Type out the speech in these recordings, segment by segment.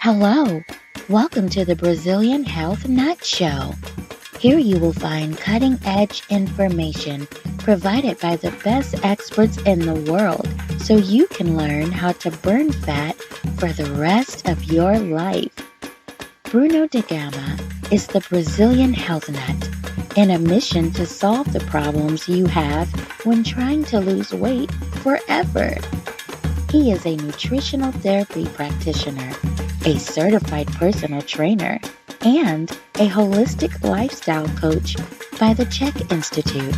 Hello, welcome to the Brazilian Health Nut Show. Here you will find cutting edge information provided by the best experts in the world so you can learn how to burn fat for the rest of your life. Bruno de Gama is the Brazilian health nut in a mission to solve the problems you have when trying to lose weight forever. He is a nutritional therapy practitioner, a certified personal trainer, and a holistic lifestyle coach by the Czech Institute.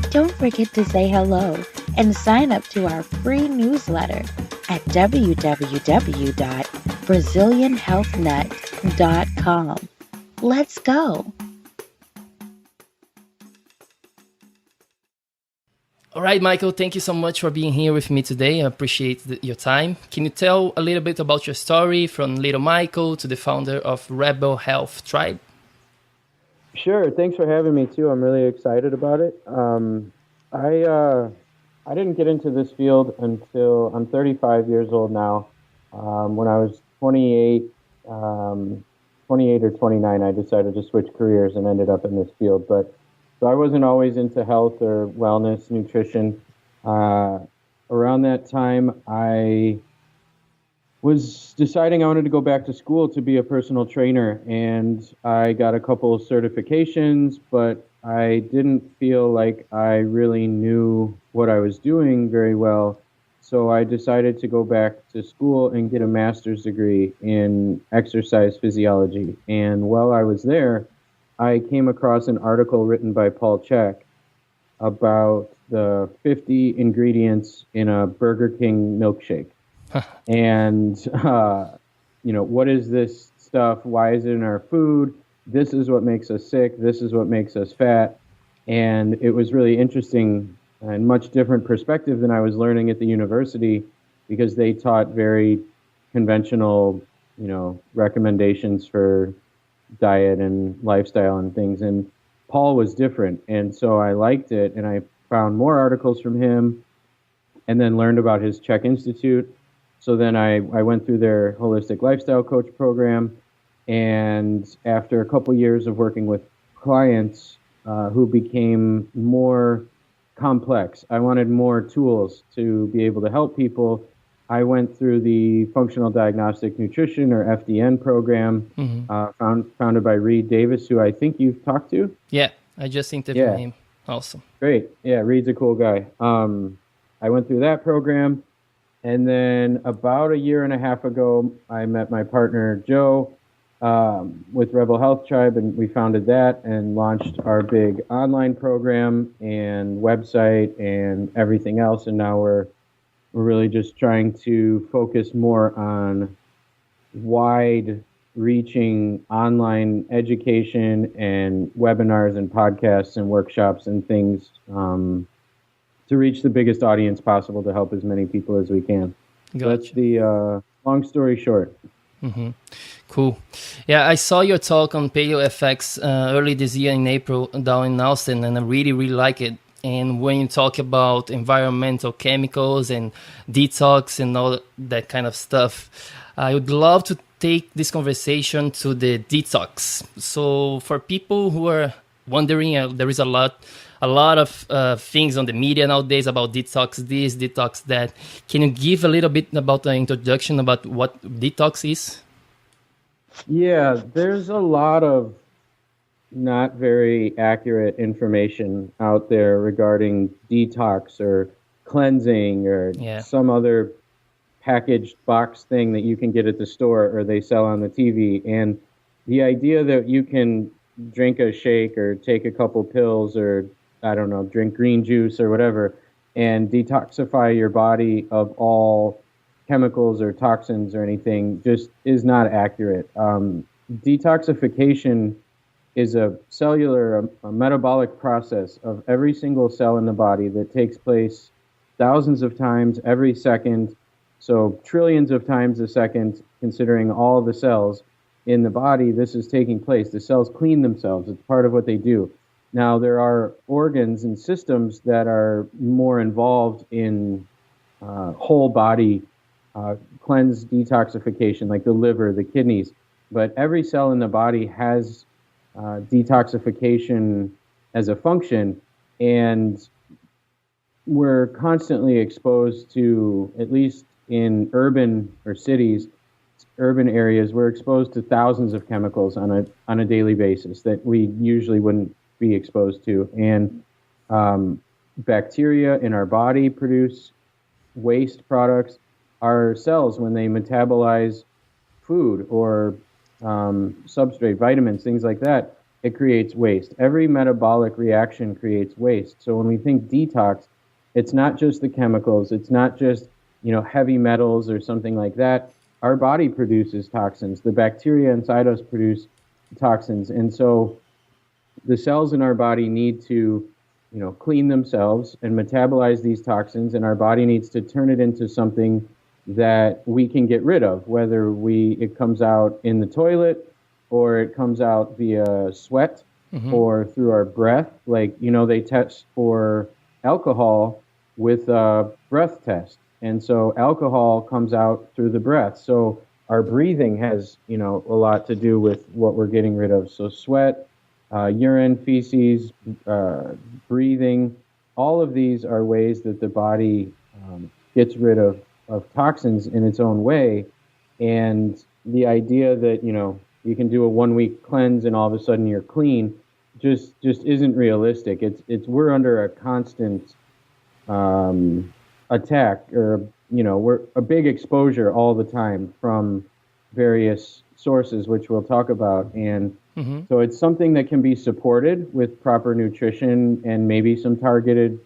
Don't forget to say hello and sign up to our free newsletter at www.brazilianhealthnut.com. Let's go. All right, Michael, thank you so much for being here with me today. I appreciate your time. Can you tell a little bit about your story from little Michael to the founder of Rebel Health Tribe? Sure. Thanks for having me, too. I'm really excited about it. I didn't get into this field until I'm 35 years old now. When I was 28 or 29, I decided to switch careers and ended up in this field. So I wasn't always into health or wellness, nutrition. Around that time, I was deciding I wanted to go back to school to be a personal trainer, and I got a couple of certifications, but I didn't feel like I really knew what I was doing very well. So I decided to go back to school and get a master's degree in exercise physiology. And while I was there, I came across an article written by Paul Chek about the 50 ingredients in a Burger King milkshake. And, what is this stuff? Why is it in our food? This is what makes us sick. This is what makes us fat. And it was really interesting and much different perspective than I was learning at the university, because they taught very conventional, recommendations for diet and lifestyle and things. And Paul was different. And so I liked it, and I found more articles from him and then learned about his Czech Institute. So then I went through their holistic lifestyle coach program. And after a couple years of working with clients who became more complex, I wanted more tools to be able to help people. I went through the Functional Diagnostic Nutrition, or FDN program, founded by Reed Davis, who I think you've talked to. Yeah, I just interviewed him. Awesome. Great. Yeah, Reed's a cool guy. I went through that program, and then about a year and a half ago, I met my partner, Joe, with Rebel Health Tribe, and we founded that and launched our big online program and website and everything else, and now we're really just trying to focus more on wide-reaching online education and webinars and podcasts and workshops and things to reach the biggest audience possible to help as many people as we can. Gotcha. So that's the long story short. Mm-hmm. Cool. Yeah, I saw your talk on Paleo FX early this year in April down in Austin, and I really, really like it. And when you talk about environmental chemicals and detox and all that kind of stuff, I would love to take this conversation to the detox. So for people who are wondering, there is a lot of things on the media nowadays about detox this, detox that. Can you give a little bit about the introduction about what detox is? Yeah, there's a lot of not very accurate information out there regarding detox or cleansing or some other packaged box thing that you can get at the store or they sell on the TV. And the idea that you can drink a shake or take a couple pills or, drink green juice or whatever and detoxify your body of all chemicals or toxins or anything just is not accurate. Detoxification is a cellular, a metabolic process of every single cell in the body that takes place thousands of times every second, so trillions of times a second, considering all the cells in the body. This is taking place. The cells clean themselves. It's part of what they do. Now, there are organs and systems that are more involved in whole body cleanse detoxification, like the liver, the kidneys. But every cell in the body has detoxification as a function, and we're constantly exposed to, at least in urban or cities, urban areas, we're exposed to thousands of chemicals on a daily basis that we usually wouldn't be exposed to. And bacteria in our body produce waste products. Our cells, when they metabolize food or substrate, vitamins, things like that, it creates waste. Every metabolic reaction creates waste. So when we think detox, it's not just the chemicals, it's not just, heavy metals or something like that. Our body produces toxins. The bacteria inside us produce toxins. And so the cells in our body need to, clean themselves and metabolize these toxins, and our body needs to turn it into something that we can get rid of, whether it comes out in the toilet or it comes out via sweat or through our breath. Like, they test for alcohol with a breath test. And so alcohol comes out through the breath. So our breathing has, a lot to do with what we're getting rid of. So sweat, urine, feces, breathing, all of these are ways that the body gets rid of toxins in its own way. And the idea that, you can do a 1 week cleanse and all of a sudden you're clean just isn't realistic. We're under a constant attack, or we're a big exposure all the time from various sources, which we'll talk about. And so it's something that can be supported with proper nutrition and maybe some targeted,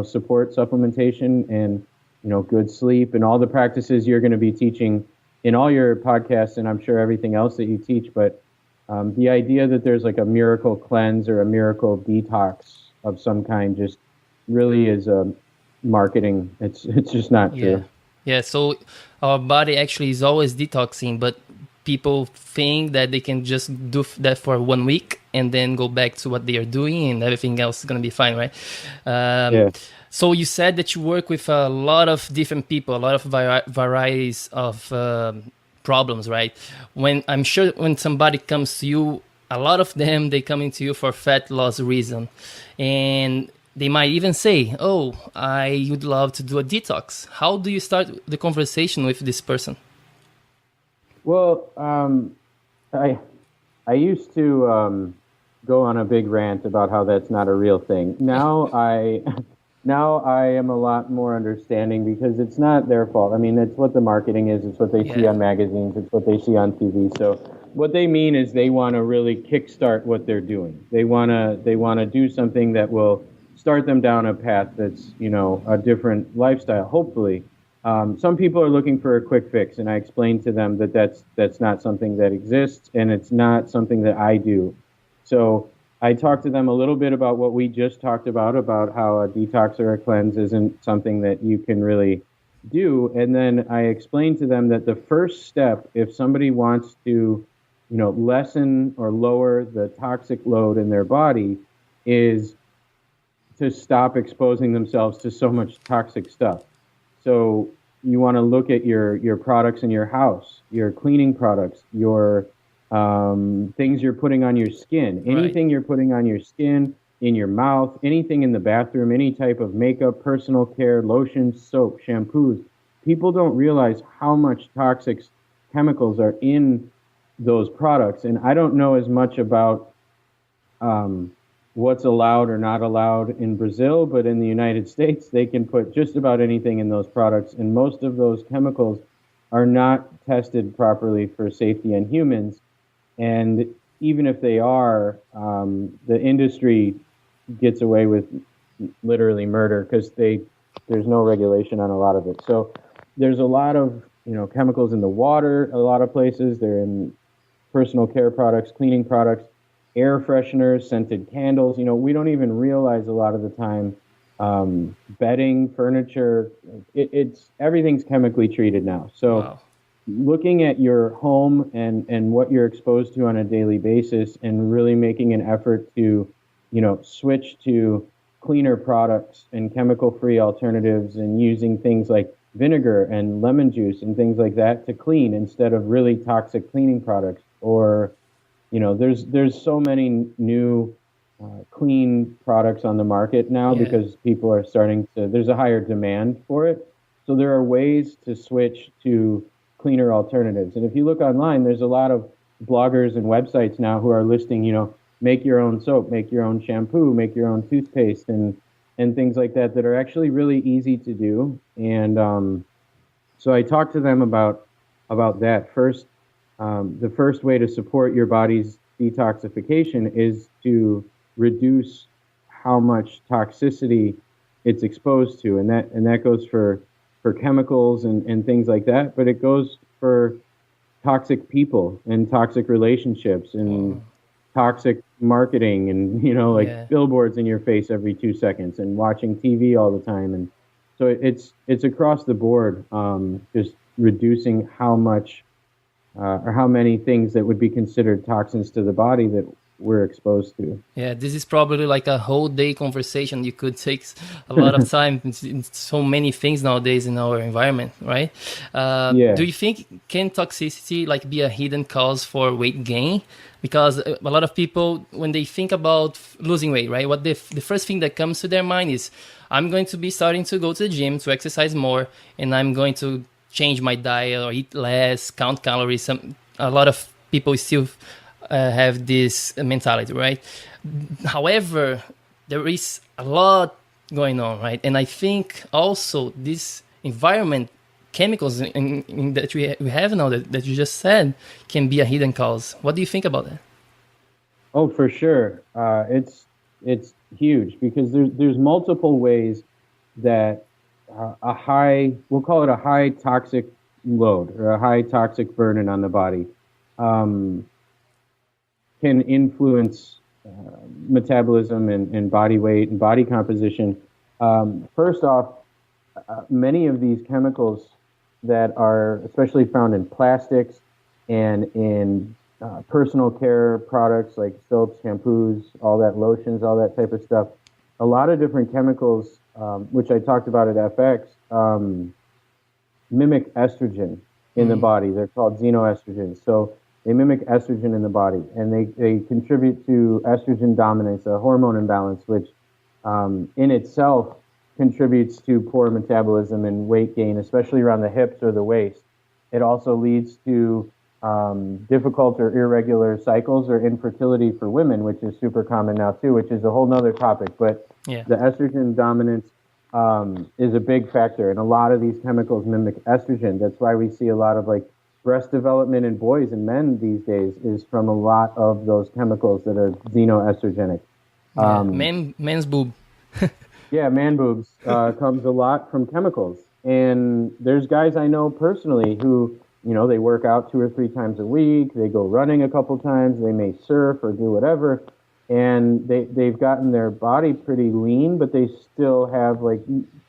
support supplementation and, good sleep and all the practices you're going to be teaching in all your podcasts, and I'm sure everything else that you teach. But the idea that there's like a miracle cleanse or a miracle detox of some kind just really is marketing. It's just not true. Yeah. So our body actually is always detoxing, but people think that they can just do that for 1 week and then go back to what they are doing and everything else is going to be fine, right? So you said that you work with a lot of different people, a lot of varieties of problems, right? I'm sure when somebody comes to you, a lot of them, they come into you for fat loss reason. And they might even say, oh, I would love to do a detox. How do you start the conversation with this person? Well, I used to go on a big rant about how that's not a real thing. Now I am a lot more understanding, because it's not their fault. I mean, it's what the marketing is. It's what they see on magazines. It's what they see on TV. So what they mean is they want to really kickstart what they're doing. They want to do something that will start them down a path that's, a different lifestyle, hopefully. Some people are looking for a quick fix, and I explained to them that that's not something that exists, and it's not something that I do. So I talked to them a little bit about what we just talked about how a detox or a cleanse isn't something that you can really do. And then I explained to them that the first step, if somebody wants to, lessen or lower the toxic load in their body, is to stop exposing themselves to so much toxic stuff. So you want to look at your products in your house, your cleaning products, your things you're putting on your skin, anything you're putting on your skin, in your mouth, anything in the bathroom, any type of makeup, personal care, lotions, soap, shampoos. People don't realize how much toxic chemicals are in those products. And I don't know as much about what's allowed or not allowed in Brazil, but in the United States, they can put just about anything in those products. And most of those chemicals are not tested properly for safety in humans. And even if they are, the industry gets away with literally murder, because there's no regulation on a lot of it. So there's a lot of chemicals in the water, a lot of places. They're in personal care products, cleaning products, air fresheners, scented candles. We don't even realize a lot of the time. Bedding, furniture, it's everything's chemically treated now. So looking at your home and what you're exposed to on a daily basis, and really making an effort to, switch to cleaner products and chemical-free alternatives, and using things like vinegar and lemon juice and things like that to clean instead of really toxic cleaning products. Or, there's so many new clean products on the market now because people are starting to, there's a higher demand for it. So there are ways to switch to cleaner alternatives. And if you look online, there's a lot of bloggers and websites now who are listing, make your own soap, make your own shampoo, make your own toothpaste, and things like that are actually really easy to do. And so I talked to them about that. First, the first way to support your body's detoxification is to reduce how much toxicity it's exposed to, and that goes for chemicals and things like that, but it goes for toxic people and toxic relationships and toxic marketing and billboards in your face every 2 seconds and watching TV all the time. And so it's across the board, just reducing how much or how many things that would be considered toxins to the body that we're exposed to. Yeah, this is probably like a whole day conversation. You could take a lot of time. It's so many things nowadays in our environment, right? Do you think can toxicity like be a hidden cause for weight gain? Because a lot of people, when they think about losing weight, right, what the first thing that comes to their mind is, I'm going to be starting to go to the gym to exercise more, and I'm going to change my diet or eat less, count calories. A lot of people still have this mentality, right? However, there is a lot going on, right? And I think also this environment, chemicals in that we have now that you just said, can be a hidden cause. What do you think about that? Oh, for sure. It's huge because there's multiple ways that we'll call it a high toxic load or a high toxic burden on the body, can influence metabolism and body weight and body composition. First off, many of these chemicals that are especially found in plastics and in personal care products like soaps, shampoos, all that, lotions, all that type of stuff, a lot of different chemicals, which I talked about at FX, mimic estrogen in the body. They're called xenoestrogens. So they mimic estrogen in the body, and they contribute to estrogen dominance, a hormone imbalance, which in itself contributes to poor metabolism and weight gain, especially around the hips or the waist. It also leads to difficult or irregular cycles or infertility for women, which is super common now too, which is a whole nother topic. But the estrogen dominance is a big factor, and a lot of these chemicals mimic estrogen. That's why we see a lot of like breast development in boys and men these days is from a lot of those chemicals that are xenoestrogenic. Men's boob. Yeah, man boobs comes a lot from chemicals. And there's guys I know personally who, they work out 2 or 3 times a week. They go running a couple times. They may surf or do whatever. And they've gotten their body pretty lean, but they still have like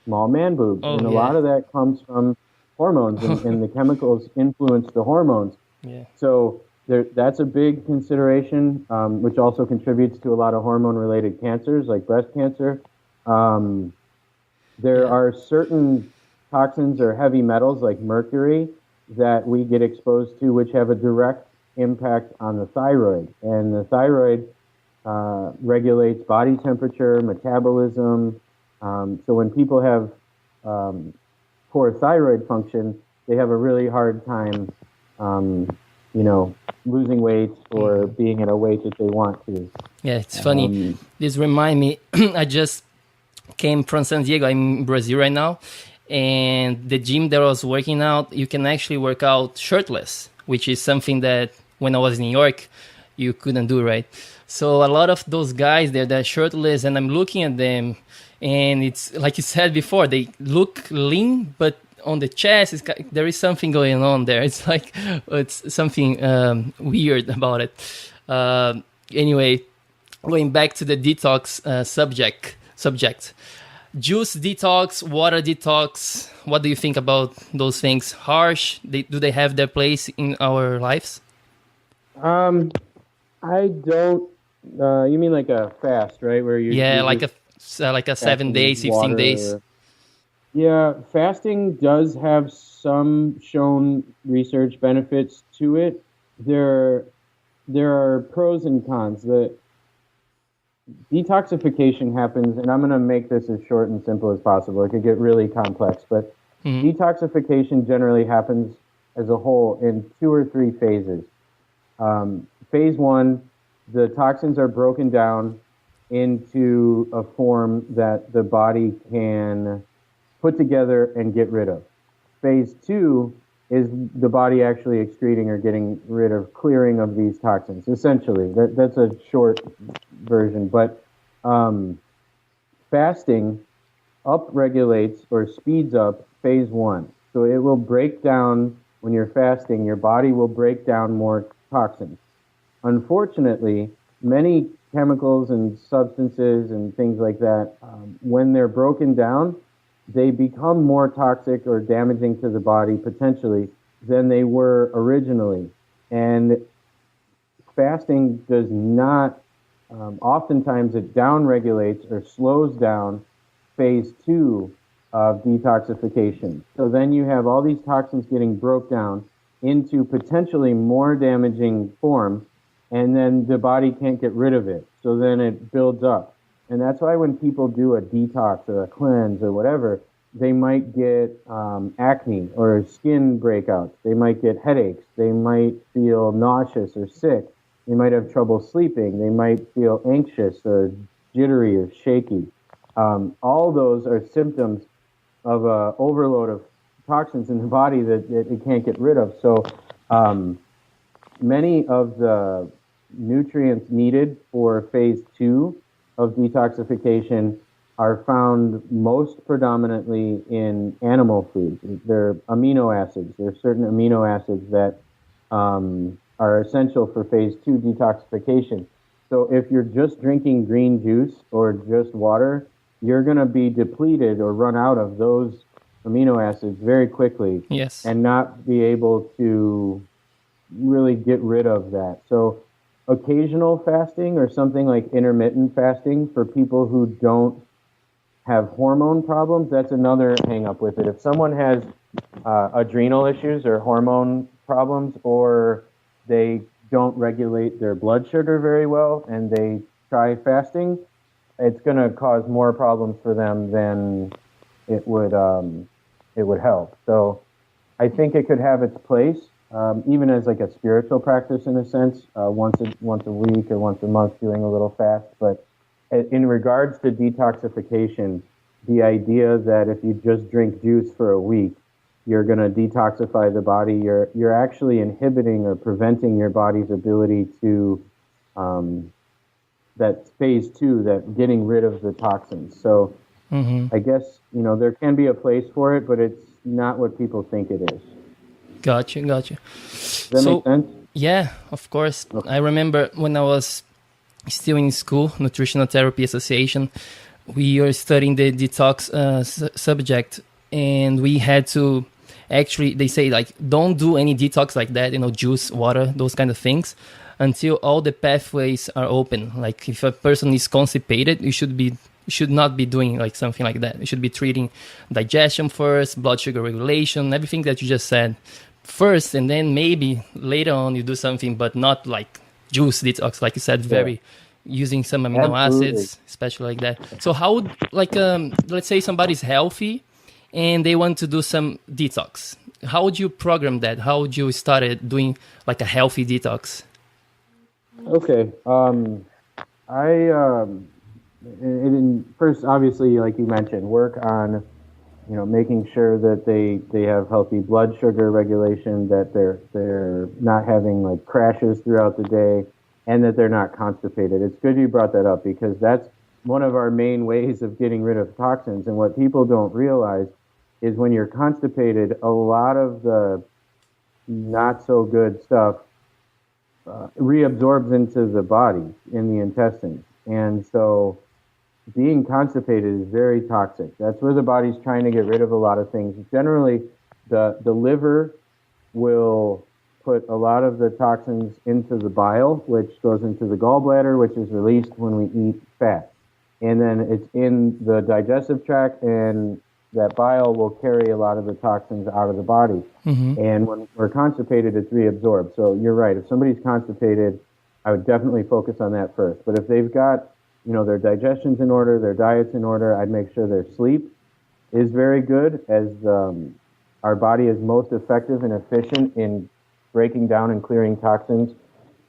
small man boobs. A lot of that comes from hormones, and the chemicals influence the hormones. Yeah. So that's a big consideration, which also contributes to a lot of hormone-related cancers like breast cancer. There are certain toxins or heavy metals like mercury that we get exposed to, which have a direct impact on the thyroid. And the thyroid regulates body temperature, metabolism. So when people have poor thyroid function, they have a really hard time, losing weight or being at a weight that they want to. Yeah, it's funny. This remind me, I just came from San Diego. I'm in Brazil right now. And the gym that I was working out, you can actually work out shirtless, which is something that when I was in New York, you couldn't do, right? So a lot of those guys, they're shirtless, and I'm looking at them, and it's like you said before, they look lean, but on the chest, there is something going on there. It's like, it's something weird about it. Anyway, going back to the detox subject. Juice detox, water detox. What do you think about those things? Harsh? Do they have their place in our lives? I don't. You mean like a fast, right? Where you like a 7 days, 16 days. Yeah, fasting does have some shown research benefits to it. There, there are pros and cons. The detoxification happens, and I'm going to make this as short and simple as possible. It could get really complex, but Hmm. detoxification generally happens as a whole in two or three phases. Phase one, the toxins are broken down into a form that the body can put together and get rid of. Phase two is the body actually excreting or getting rid of, clearing of these toxins. Essentially, that's a short version. But um, fasting upregulates or speeds up phase one. So it will break down, when you're fasting, your body will break down more toxins. Unfortunately, many chemicals and substances and things like that, when they're broken down, they become more toxic or damaging to the body potentially than they were originally. And fasting does not, oftentimes it downregulates or slows down phase two of detoxification. So then you have all these toxins getting broke down into potentially more damaging forms, and then the body can't get rid of it. So then it builds up. And that's why when people do a detox or a cleanse or whatever, they might get acne or skin breakouts. They might get headaches. They might feel nauseous or sick. They might have trouble sleeping. They might feel anxious or jittery or shaky. All those are symptoms of a overload of toxins in the body that it can't get rid of. So um, many of the nutrients needed for phase two of detoxification are found most predominantly in animal foods. They're amino acids. There are certain amino acids that are essential for phase two detoxification. So if you're just drinking green juice or just water, you're going to be depleted or run out of those amino acids very quickly Yes. and not be able to really get rid of that. So occasional fasting or something like intermittent fasting for people who don't have hormone problems, that's another hang up with it. If someone has adrenal issues or hormone problems, or they don't regulate their blood sugar very well and they try fasting, it's going to cause more problems for them than it would help. So I think it could have its place, even as like a spiritual practice in a sense, once a week or once a month doing a little fast. But in regards to detoxification, the idea that if you just drink juice for a week, you're going to detoxify the body. You're actually inhibiting or preventing your body's ability to that phase two, that getting rid of the toxins. So Hmm. I guess there can be a place for it, but it's not what people think it is. Gotcha, gotcha. Does that make So, sense? yeah, of course. Okay. I remember when I was still in school, Nutritional Therapy Association, we were studying the detox subject, and we had to actually, they say, like, don't do any detox like that, juice, water, those kind of things, until all the pathways are open. Like, if a person is constipated, you should not be doing like something like that. You should be treating digestion first, blood sugar regulation, everything that you just said first, and then maybe later on you do something, but not like juice detox, like you said, very using some amino Absolutely. acids, especially like that. So how would, like, let's say somebody's healthy and they want to do some detox. How would you program that? How would you start it doing like a healthy detox? Okay. I first, obviously, like you mentioned, work on making sure that they have healthy blood sugar regulation, that they're not having like crashes throughout the day, and that they're not constipated. It's good you brought that up because that's one of our main ways of getting rid of toxins. And what people don't realize is when you're constipated, a lot of the not so good stuff reabsorbs into the body in the intestines. And so being constipated is very toxic. That's where the body's trying to get rid of a lot of things. Generally, the liver will put a lot of the toxins into the bile, which goes into the gallbladder, which is released when we eat fat. And then it's in the digestive tract and that bile will carry a lot of the toxins out of the body. And when we're constipated, it's reabsorbed. So you're right. If somebody's constipated, I would definitely focus on that first. But if they've got, their digestion's in order, their diet's in order, I'd make sure their sleep is very good, as our body is most effective and efficient in breaking down and clearing toxins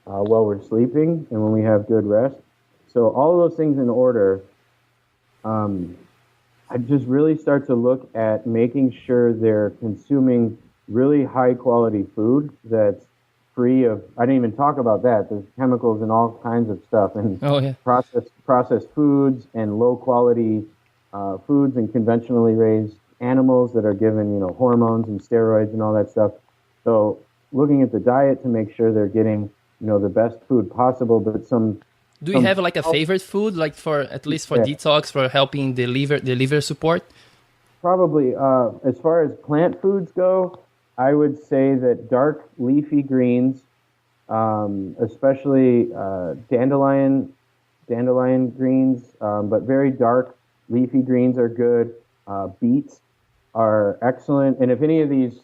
while we're sleeping and when we have good rest. So all of those things in order, I just really start to look at making sure they're consuming really high quality food that's free of, I didn't even talk about that. There's chemicals and all kinds of stuff, and processed foods and low quality foods and conventionally raised animals that are given, hormones and steroids and all that stuff. So looking at the diet to make sure they're getting, the best food possible, but Do you have like a favorite food, like for at least for detox, for helping the liver support? Probably. As far as plant foods go, I would say that dark leafy greens, especially dandelion greens, but very dark leafy greens are good. Beets are excellent. And if any of these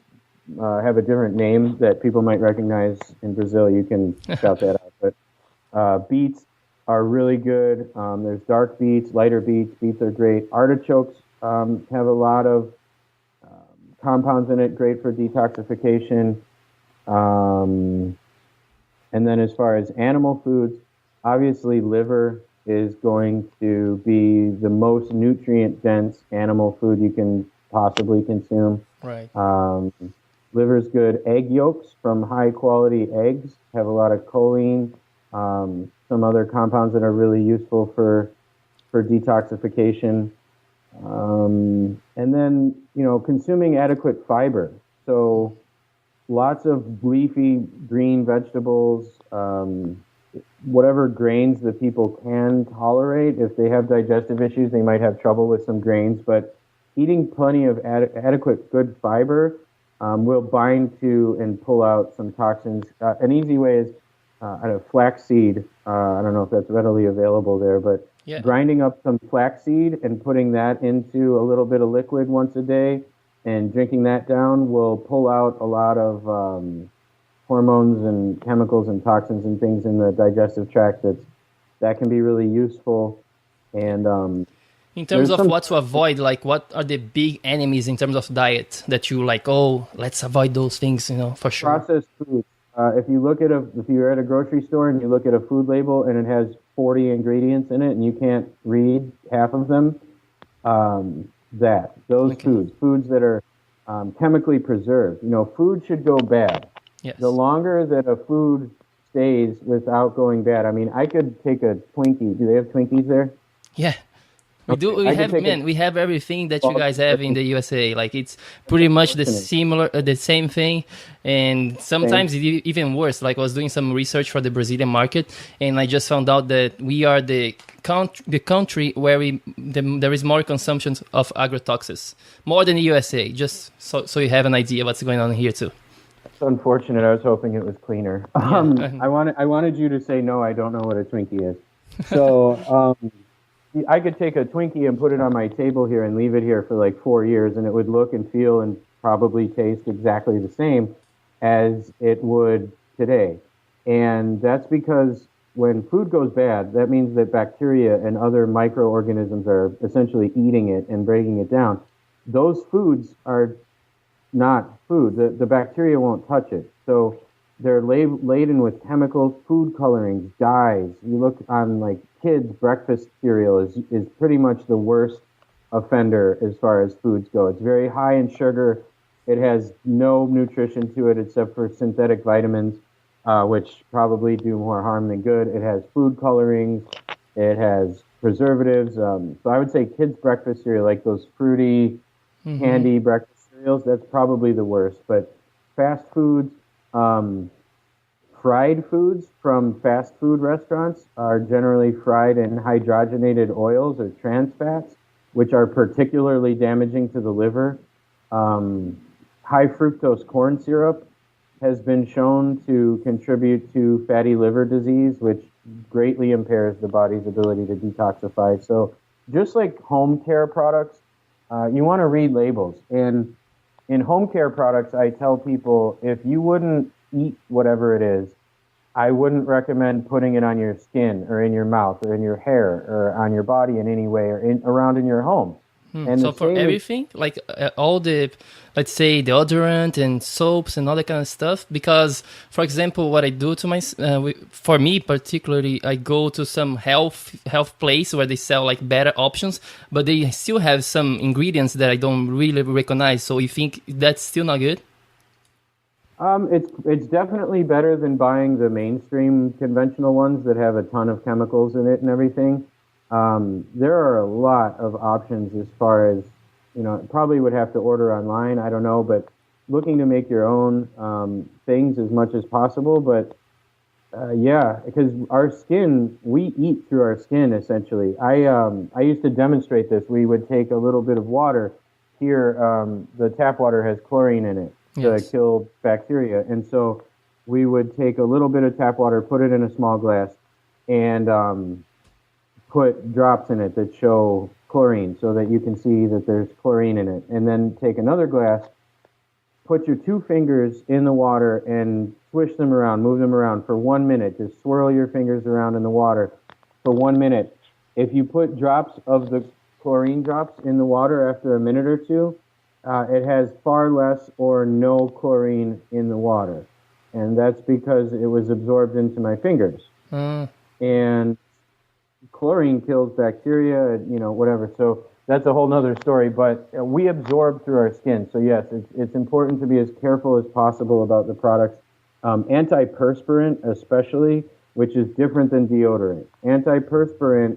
have a different name that people might recognize in Brazil, you can shout that out. But beets are really good. There's dark beets, lighter beets. Beets are great. Artichokes have a lot of compounds in it, great for detoxification. And then as far as animal foods, obviously liver is going to be the most nutrient-dense animal food you can possibly consume. Right. Liver's good. Egg yolks from high-quality eggs have a lot of choline, some other compounds that are really useful for detoxification. And then, consuming adequate fiber. So lots of leafy green vegetables, whatever grains that people can tolerate. If they have digestive issues, they might have trouble with some grains, but eating plenty of adequate good fiber will bind to and pull out some toxins. An easy way is flaxseed. I don't know if that's readily available there, but grinding up some flaxseed and putting that into a little bit of liquid once a day and drinking that down will pull out a lot of hormones and chemicals and toxins and things in the digestive tract that can be really useful. And in terms of what to avoid, like what are the big enemies in terms of diet that you like, let's avoid those things, for sure. Processed foods. If you're at a grocery store and you look at a food label and it has 40 ingredients in it and you can't read half of them, foods that are chemically preserved. Food should go bad. Yes. The longer that a food stays without going bad. I mean, I could take a Twinkie. Do they have Twinkies there? Yeah. We do. We have everything that you guys have in the USA. Like it's pretty much the same thing, and sometimes it's even worse. Like I was doing some research for the Brazilian market, and I just found out that we are the country where there is more consumption of agrotoxins, more than the USA. Just so you have an idea what's going on here too. It's unfortunate. I was hoping it was cleaner. I wanted you to say no. I don't know what a Twinkie is. So. I could take a Twinkie and put it on my table here and leave it here for like 4 years, and it would look and feel and probably taste exactly the same as it would today. And that's because when food goes bad, that means that bacteria and other microorganisms are essentially eating it and breaking it down. Those foods are not food. The bacteria won't touch it. So they're laden with chemicals, food colorings, dyes. You look on like kids' breakfast cereal is pretty much the worst offender as far as foods go. It's very high in sugar. It has no nutrition to it except for synthetic vitamins, which probably do more harm than good. It has food colorings. It has preservatives. So I would say kids' breakfast cereal, like those fruity candy breakfast cereals, that's probably the worst. But fast foods, fried foods from fast food restaurants are generally fried in hydrogenated oils or trans fats, which are particularly damaging to the liver. High fructose corn syrup has been shown to contribute to fatty liver disease, which greatly impairs the body's ability to detoxify. So just like home care products, you want to read labels. And in home care products, I tell people if you wouldn't eat whatever it is, I wouldn't recommend putting it on your skin or in your mouth or in your hair or on your body in any way or around in your home. And So for everything, like all the, let's say, deodorant and soaps and all that kind of stuff, because, for example, what I do to for me particularly, I go to some health place where they sell like better options, but they still have some ingredients that I don't really recognize. So you think that's still not good? It's definitely better than buying the mainstream conventional ones that have a ton of chemicals in it and everything. There are a lot of options as far as, probably would have to order online, I don't know, but looking to make your own things as much as possible. But yeah, because our skin, we eat through our skin essentially. I used to demonstrate this. We would take a little bit of water. Here, the tap water has chlorine in it to kill bacteria, and so we would take a little bit of tap water, put it in a small glass, and put drops in it that show chlorine so that you can see that there's chlorine in it. And then take another glass, put your 2 fingers in the water and swish them around, move them around for 1 minute. Just swirl your fingers around in the water for 1 minute. If you put drops of the chlorine drops in the water after a minute or two, it has far less or no chlorine in the water. And that's because it was absorbed into my fingers. And chlorine kills bacteria, whatever. So that's a whole nother story. But we absorb through our skin. So yes, it's important to be as careful as possible about the products. Antiperspirant especially, which is different than deodorant. Antiperspirant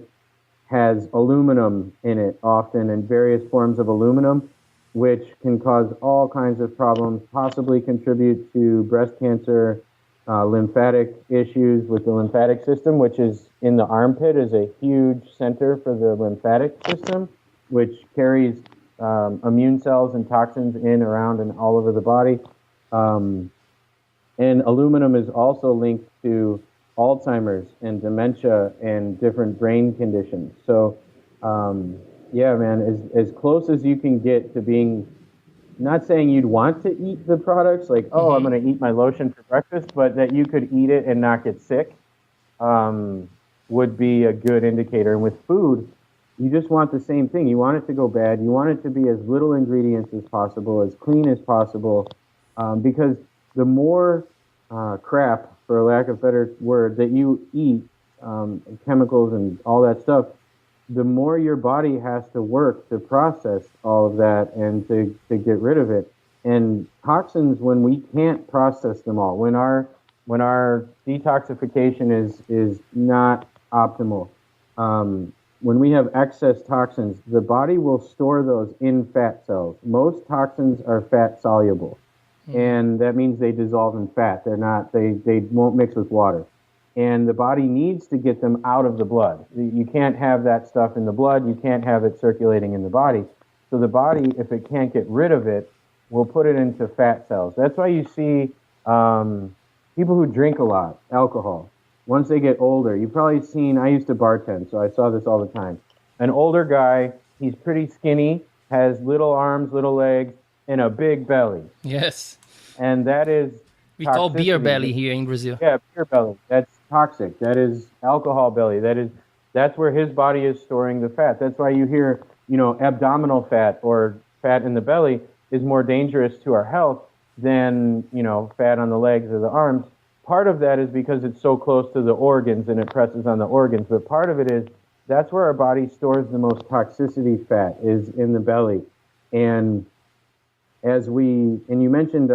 has aluminum in it often, and various forms of aluminum, which can cause all kinds of problems, possibly contribute to breast cancer, lymphatic issues with the lymphatic system, which is in the armpit, is a huge center for the lymphatic system, which carries immune cells and toxins in, around, and all over the body. And aluminum is also linked to Alzheimer's and dementia and different brain conditions. So, yeah, man, as close as you can get to being, not saying you'd want to eat the products, like, oh, I'm going to eat my lotion for breakfast, but that you could eat it and not get sick would be a good indicator. And with food, you just want the same thing. You want it to go bad. You want it to be as little ingredients as possible, as clean as possible, because the more crap, for a lack of a better word, that you eat, chemicals and all that stuff, the more your body has to work to process all of that and to get rid of it. And toxins, when we can't process them all, when our detoxification is not optimal, when we have excess toxins, the body will store those in fat cells. Most toxins are fat soluble, and that means they dissolve in fat. They won't mix with water. And the body needs to get them out of the blood. You can't have that stuff in the blood. You can't have it circulating in the body. So the body, if it can't get rid of it, will put it into fat cells. That's why you see people who drink a lot, alcohol, once they get older, you've probably seen, I used to bartend, so I saw this all the time. An older guy, he's pretty skinny, has little arms, little legs, and a big belly. Yes. And that is we call beer belly here in Brazil. Yeah, beer belly. That's toxic. That is alcohol belly. That's where his body is storing the fat. That's why you hear, abdominal fat or fat in the belly is more dangerous to our health than, fat on the legs or the arms. Part of that is because it's so close to the organs and it presses on the organs. But part of it is that's where our body stores the most toxicity fat, is in the belly. And you mentioned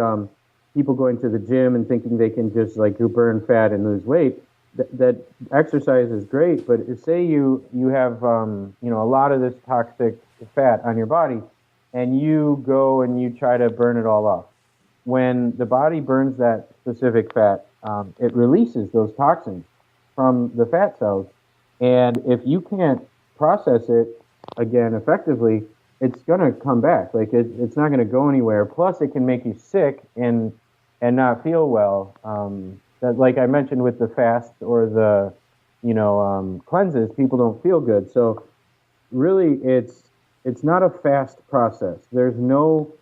people going to the gym and thinking they can just burn fat and lose weight. That exercise is great, but say you have a lot of this toxic fat on your body, and you go and you try to burn it all off. When the body burns that specific fat, it releases those toxins from the fat cells, and if you can't process it again effectively, it's going to come back. It's not going to go anywhere. Plus, it can make you sick and not feel well. That, like I mentioned with the fast or the cleanses, people don't feel good. So really, it's it's not a fast process. There's no,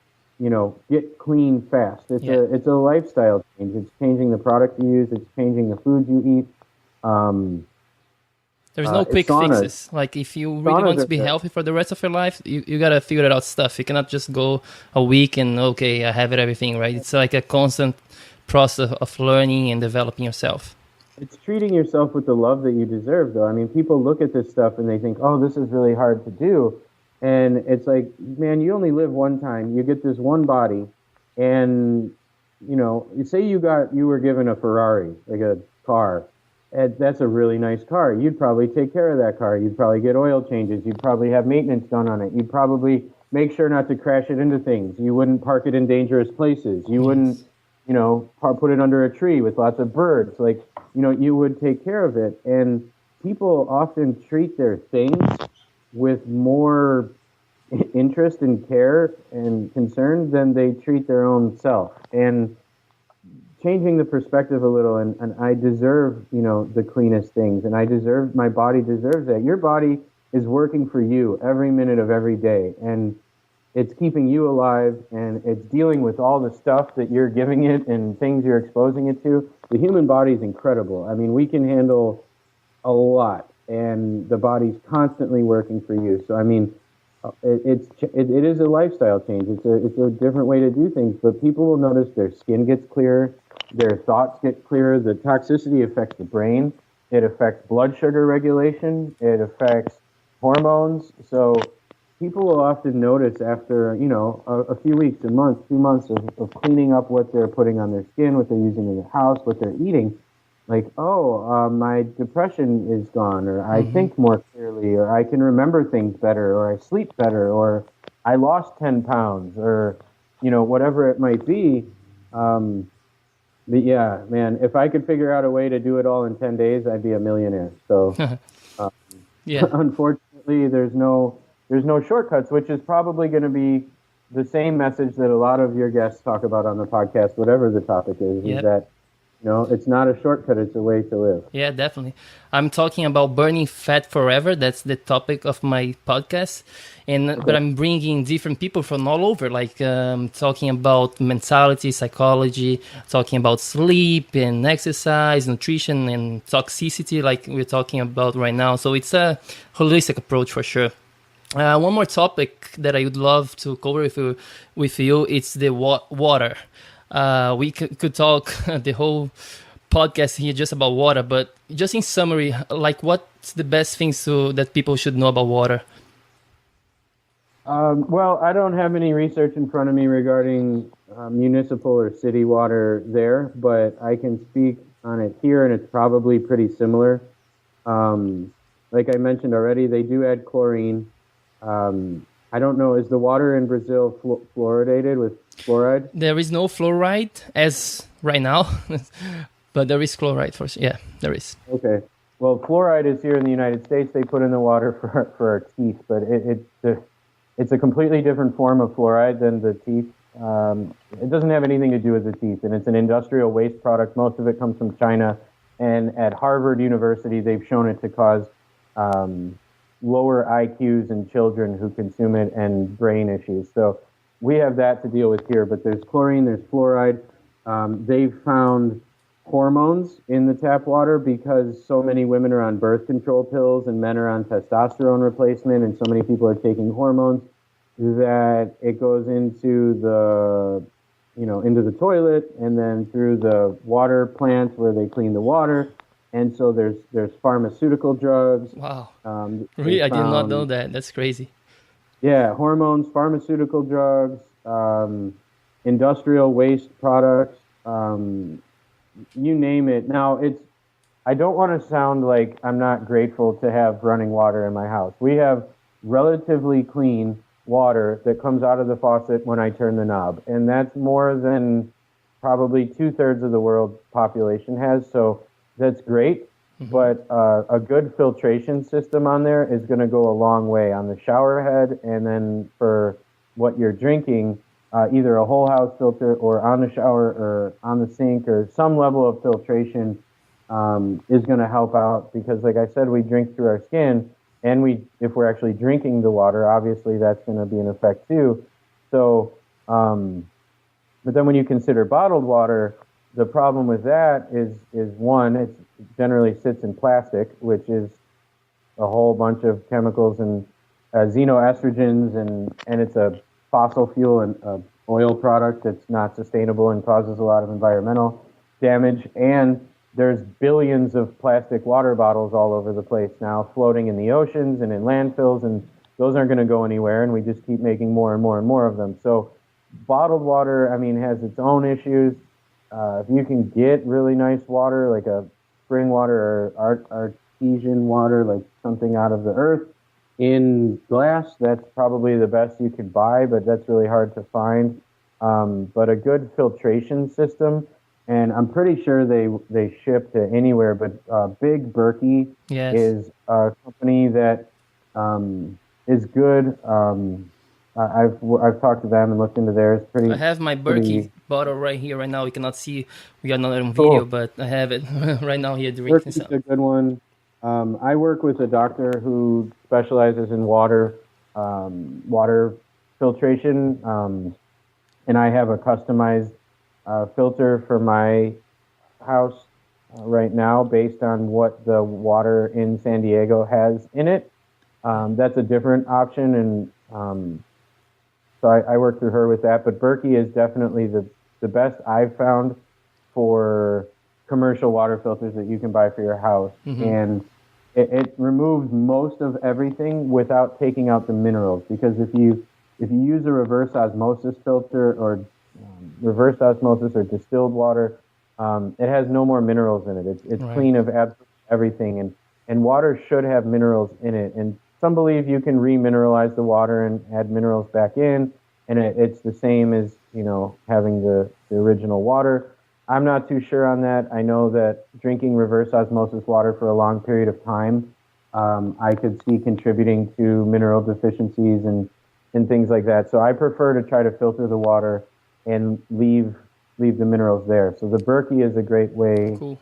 get clean fast. It's a lifestyle change. It's changing the product you use. It's changing the food you eat. There's no quick fixes. Like if you really want to be healthy for the rest of your life, you got to figure it out stuff. You cannot just go a week and, okay, I have everything, right? It's like a constant process of learning and developing yourself. It's treating yourself with the love that you deserve, though. I mean, people look at this stuff and they think, oh, this is really hard to do. And it's like, man, you only live one time. You get this one body. And, you say you were given a Ferrari, like a car. And that's a really nice car. You'd probably take care of that car. You'd probably get oil changes. You'd probably have maintenance done on it. You'd probably make sure not to crash it into things. You wouldn't park it in dangerous places. You wouldn't, put it under a tree with lots of birds. Like, you would take care of it. And people often treat their things with more interest and care and concern than they treat their own self. And changing the perspective a little, and I deserve, the cleanest things, and my body deserves that. Your body is working for you every minute of every day, and it's keeping you alive, and it's dealing with all the stuff that you're giving it and things you're exposing it to. The human body is incredible. I mean, we can handle a lot, and the body's constantly working for you. So, I mean, it is a lifestyle change. It's a different way to do things, but people will notice their skin gets clearer, their thoughts get clearer. The toxicity affects the brain. It affects blood sugar regulation. It affects hormones. So people will often notice after, a few weeks, a month, 2 months of cleaning up what they're putting on their skin, what they're using in their house, what they're eating, like, my depression is gone, or I think more clearly, or I can remember things better, or I sleep better, or I lost 10 pounds, or, whatever it might be. But yeah, man, if I could figure out a way to do it all in 10 days, I'd be a millionaire. So, unfortunately, there's no shortcuts, which is probably going to be the same message that a lot of your guests talk about on the podcast, whatever the topic is that, it's not a shortcut, it's a way to live. Yeah, definitely. I'm talking about burning fat forever. That's the topic of my podcast. But I'm bringing different people from all over, like talking about mentality, psychology, talking about sleep and exercise, nutrition and toxicity, like we're talking about right now. So it's a holistic approach for sure. One more topic that I would love to cover with you, it's the water. We could talk the whole podcast here just about water, but just in summary, like what's the best things that people should know about water? Well, I don't have any research in front of me regarding municipal or city water there, but I can speak on it here, and it's probably pretty similar. Like I mentioned already, they do add chlorine. I don't know, is the water in Brazil fluoridated with fluoride? There is no fluoride as right now, but there is chloride for sure. Yeah, there is. Okay. Well, fluoride is here in the United States. They put in the water for our teeth, but it's a completely different form of fluoride than the teeth. It doesn't have anything to do with the teeth, and it's an industrial waste product. Most of it comes from China, and at Harvard University, they've shown it to cause lower IQs in children who consume it and brain issues. So we have that to deal with here, but there's chlorine, there's fluoride. They've found hormones in the tap water because so many women are on birth control pills and men are on testosterone replacement, and so many people are taking hormones that it goes into the toilet and then through the water plants where they clean the water. And so there's pharmaceutical drugs. Wow. Really? I did not know that. That's crazy. Yeah, hormones, pharmaceutical drugs, industrial waste products, you name it. Now, I don't want to sound like I'm not grateful to have running water in my house. We have relatively clean water that comes out of the faucet when I turn the knob. And that's more than probably 2/3 of the world's population has. So that's great, but a good filtration system on there is going to go a long way on the shower head, and then for what you're drinking, either a whole house filter or on the shower or on the sink, or some level of filtration is going to help out, because like I said, we drink through our skin, and if we're actually drinking the water, obviously that's going to be an effect too. So, but then when you consider bottled water, the problem with that is one, it generally sits in plastic, which is a whole bunch of chemicals and xenoestrogens, and it's a fossil fuel and oil product that's not sustainable and causes a lot of environmental damage. And there's billions of plastic water bottles all over the place now, floating in the oceans and in landfills, and those aren't going to go anywhere, and we just keep making more and more and more of them. So bottled water, I mean, has its own issues. If you can get really nice water, like a spring water or artesian water, like something out of the earth in glass, that's probably the best you could buy, but that's really hard to find. But a good filtration system, and I'm pretty sure they ship to anywhere, but Big Berkey is a company that is good. I've talked to them and looked into theirs. I have my Berkey bottle right here right now. You cannot see, we got another video, but I have it right now here drinking. Berkey's a good one. I work with a doctor who specializes in water filtration, and I have a customized filter for my house right now based on what the water in San Diego has in it. That's a different option, and so I work through her with that. But Berkey is definitely the best I've found for commercial water filters that you can buy for your house. Mm-hmm. And it removes most of everything without taking out the minerals. Because if you use a reverse osmosis filter or reverse osmosis or distilled water, it has no more minerals in it. It's right. Clean of absolutely everything. And water should have minerals in it. And some believe you can remineralize the water and add minerals back in, and it's the same as, having the original water. I'm not too sure on that. I know that drinking reverse osmosis water for a long period of time, I could see contributing to mineral deficiencies and things like that. So I prefer to try to filter the water and leave the minerals there. So the Berkey is a great way. Cool.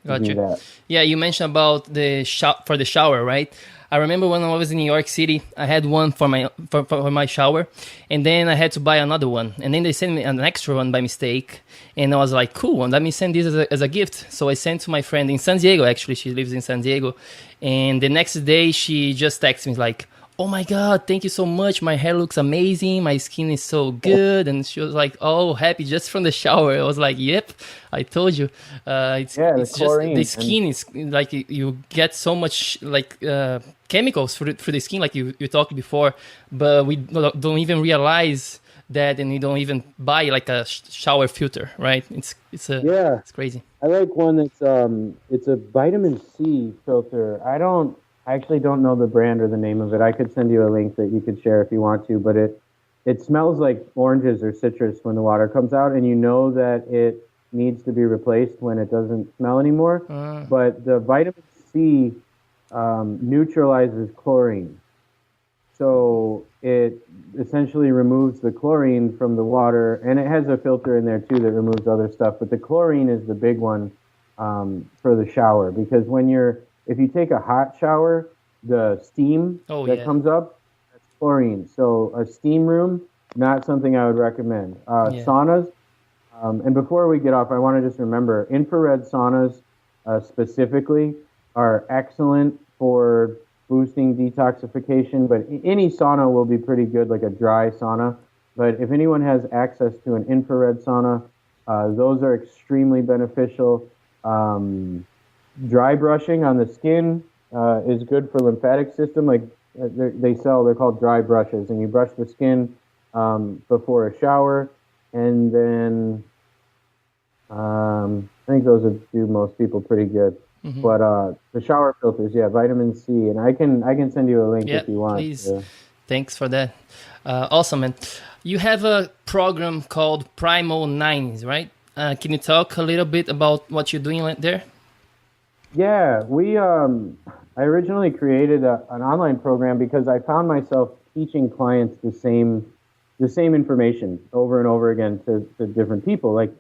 Gotcha. Yeah, you mentioned about for the shower, right? I remember when I was in New York City, I had one for my shower, and then I had to buy another one, and then they sent me an extra one by mistake, and I was like, cool, let me send this as a gift. So I sent to my friend in San Diego. Actually, she lives in San Diego, and the next day she just texted me like, oh my God, thank you so much. My hair looks amazing. My skin is so good. And she was like, oh, happy just from the shower. I was like, yep, I told you. It's just the skin is like you get so much like chemicals through the skin, like you talked before, but we don't even realize that, and we don't even buy like a shower filter, right? It's crazy. I like one that's it's a vitamin C filter. I actually don't know the brand or the name of it. I could send you a link that you could share if you want to, but it smells like oranges or citrus when the water comes out, and you know that it needs to be replaced when it doesn't smell anymore. But the vitamin C neutralizes chlorine. So it essentially removes the chlorine from the water, and it has a filter in there too that removes other stuff. But the chlorine is the big one for the shower, because if you take a hot shower, the steam comes up, that's chlorine. So a steam room, not something I would recommend. Saunas, and before we get off, I want to just remember, infrared saunas specifically are excellent for boosting detoxification, but any sauna will be pretty good, like a dry sauna. But if anyone has access to an infrared sauna, those are extremely beneficial. Dry brushing on the skin is good for lymphatic system. Like they're called dry brushes, and you brush the skin before a shower, and then I think those would do most people pretty good. Mm-hmm. But the shower filters, vitamin C, and I can send you a link if you want. Please. Thanks for that. Awesome, man. You have a program called Primal 9s, right? Can you talk a little bit about what you're doing there? Yeah, I originally created an online program because I found myself teaching clients the same information over and over again to different people, like,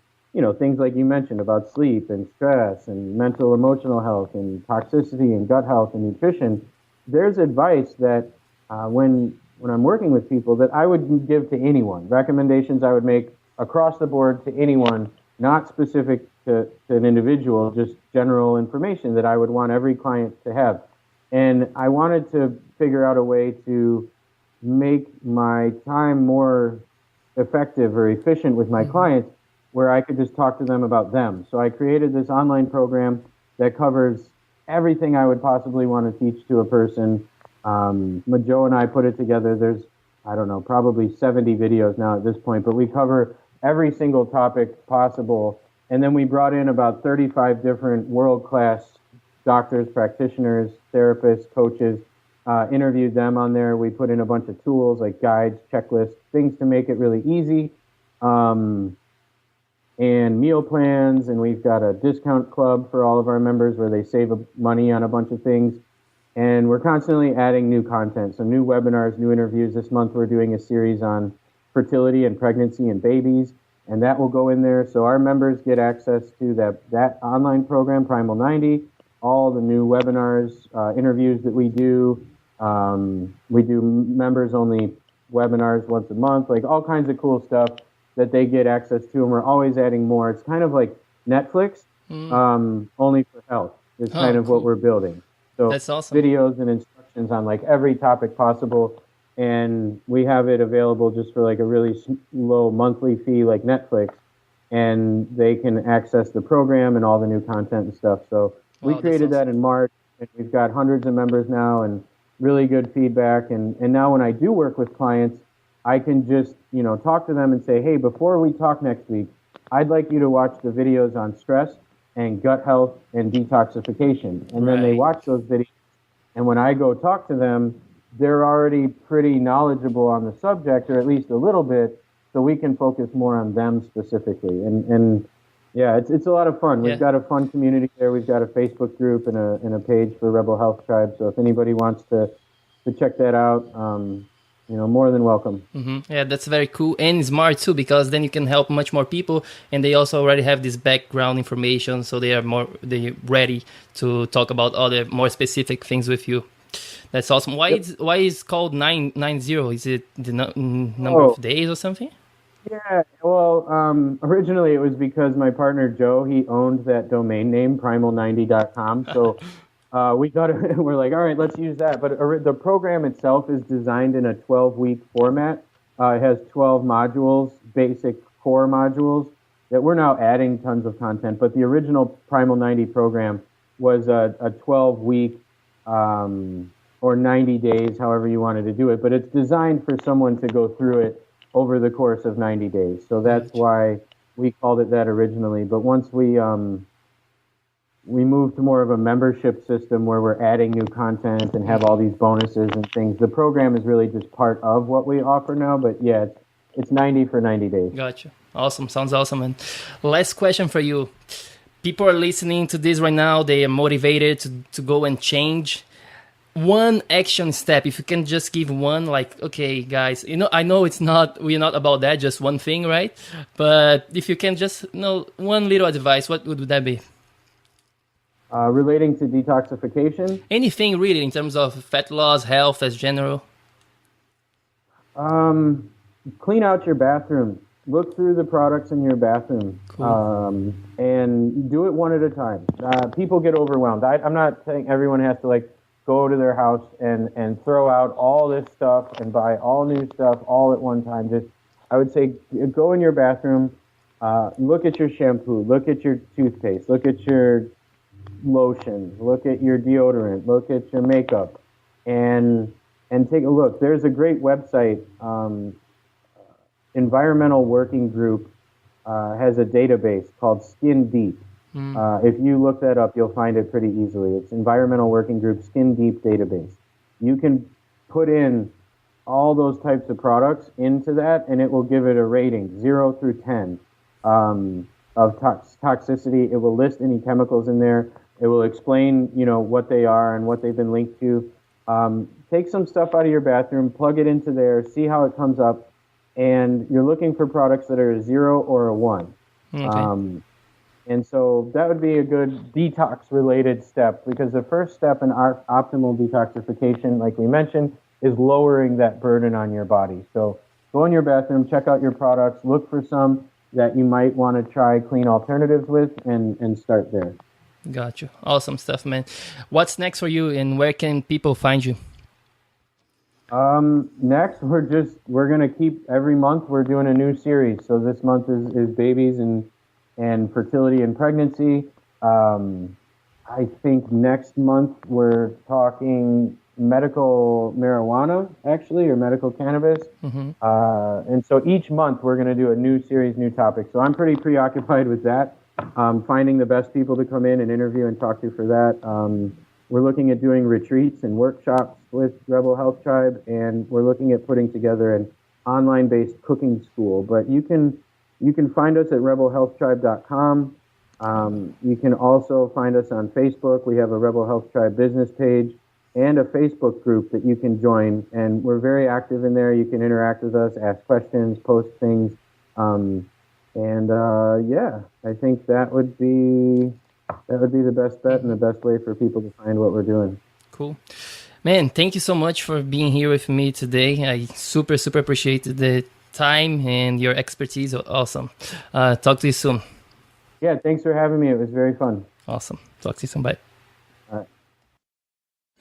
things like you mentioned about sleep and stress and mental emotional health and toxicity and gut health and nutrition. there's advice that when I'm working with people that I would give to anyone, recommendations I would make across the board to anyone, not specific to an individual, just general information that I would want every client to have. And I wanted to figure out a way to make my time more effective or efficient with my clients where I could just talk to them about them. So I created this online program that covers everything I would possibly want to teach to a person. Joe and I put it together. There's, I don't know, probably 70 videos now at this point, but we cover every single topic possible. And then we brought in about 35 different world-class doctors, practitioners, therapists, coaches, interviewed them on there. We put in a bunch of tools like guides, checklists, things to make it really easy, and meal plans. And we've got a discount club for all of our members where they save money on a bunch of things. And we're constantly adding new content. So new webinars, new interviews. This month we're doing a series on fertility and pregnancy and babies, and that will go in there. So our members get access to that online program, Primal 90, all the new webinars, interviews that we do. We do members-only webinars once a month, like all kinds of cool stuff that they get access to, and we're always adding more. It's kind of like Netflix, only for health. It's kind of what we're building. So that's awesome. Videos and instructions on like every topic possible, and we have it available just for like a really low monthly fee like Netflix, and they can access the program and all the new content and stuff. So we created that in March, and we've got hundreds of members now and really good feedback. And now when I do work with clients, I can just, talk to them and say, hey, before we talk next week, I'd like you to watch the videos on stress and gut health and detoxification. And then they watch those videos, and when I go talk to them, they're already pretty knowledgeable on the subject, or at least a little bit, so we can focus more on them specifically. And yeah, it's a lot of fun. We've got a fun community there. We've got a Facebook group and a page for Rebel Health Tribe. So if anybody wants to check that out, more than welcome. Yeah, that's very cool and smart too, because then you can help much more people, and they also already have this background information, so they're ready to talk about other more specific things with you. That's awesome. Why is called 990? Is it the number of days or something? Yeah, well, originally it was because my partner Joe, he owned that domain name, primal90.com. So we're like, all right, let's use that. But the program itself is designed in a 12-week format. It has 12 modules, basic core modules, that we're now adding tons of content. But the original Primal 90 program was a 12-week or 90 days, however you wanted to do it. But it's designed for someone to go through it over the course of 90 days. So that's why we called it that originally. But once we moved to more of a membership system where we're adding new content and have all these bonuses and things, the program is really just part of what we offer now. But yeah, it's 90 for 90 days. Gotcha. Awesome. Sounds awesome. And last question for you. People are listening to this right now. They are motivated to go and change. One action step, if you can just give one, like, okay, guys, I know we're not about that, just one thing, right? But if you can just, one little advice, what would that be? Relating to detoxification? Anything really in terms of fat loss, health as general? Clean out your bathroom. Look through the products in your bathroom. Cool. And do it one at a time. People get overwhelmed. I'm not saying everyone has to go to their house and throw out all this stuff and buy all new stuff all at one time. Just, I would say, go in your bathroom, look at your shampoo, look at your toothpaste, look at your lotion, look at your deodorant, look at your makeup, and take a look. There's a great website, Environmental Working Group has a database called Skin Deep. If you look that up, you'll find it pretty easily. It's Environmental Working Group Skin Deep database. You can put in all those types of products into that, and it will give it a rating, 0 through 10, of toxicity. It will list any chemicals in there. It will explain, what they are and what they've been linked to. Take some stuff out of your bathroom, plug it into there, see how it comes up, and you're looking for products that are a 0 or a 1. Okay. And so that would be a good detox-related step, because the first step in our optimal detoxification, like we mentioned, is lowering that burden on your body. So go in your bathroom, check out your products, look for some that you might want to try clean alternatives with, and start there. Gotcha. Awesome stuff, man. What's next for you, and where can people find you? Next, we're gonna keep every month. We're doing a new series. So this month is babies and fertility and pregnancy. I think next month we're talking medical marijuana, actually, or medical cannabis. Mm-hmm. And so each month we're going to do a new series, new topic. So I'm pretty preoccupied with that, finding the best people to come in and interview and talk to for that. We're looking at doing retreats and workshops with Rebel Health Tribe, and we're looking at putting together an online-based cooking school. But you can find us at rebelhealthtribe.com. You can also find us on Facebook. We have a Rebel Health Tribe business page and a Facebook group that you can join, and we're very active in there. You can interact with us, ask questions, post things, yeah, I think that would be the best bet and the best way for people to find what we're doing. Cool. Man, thank you so much for being here with me today. I super appreciate the time and your expertise. Awesome. Talk to you soon. Yeah, thanks for having me. It was very fun. Awesome. Talk to you soon. Bye. All right.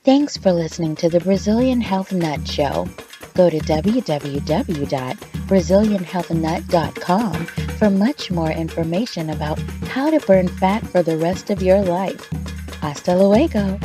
Thanks for listening to the Brazilian Health Nut Show. Go to www.brazilianhealthnut.com for much more information about how to burn fat for the rest of your life. Hasta luego.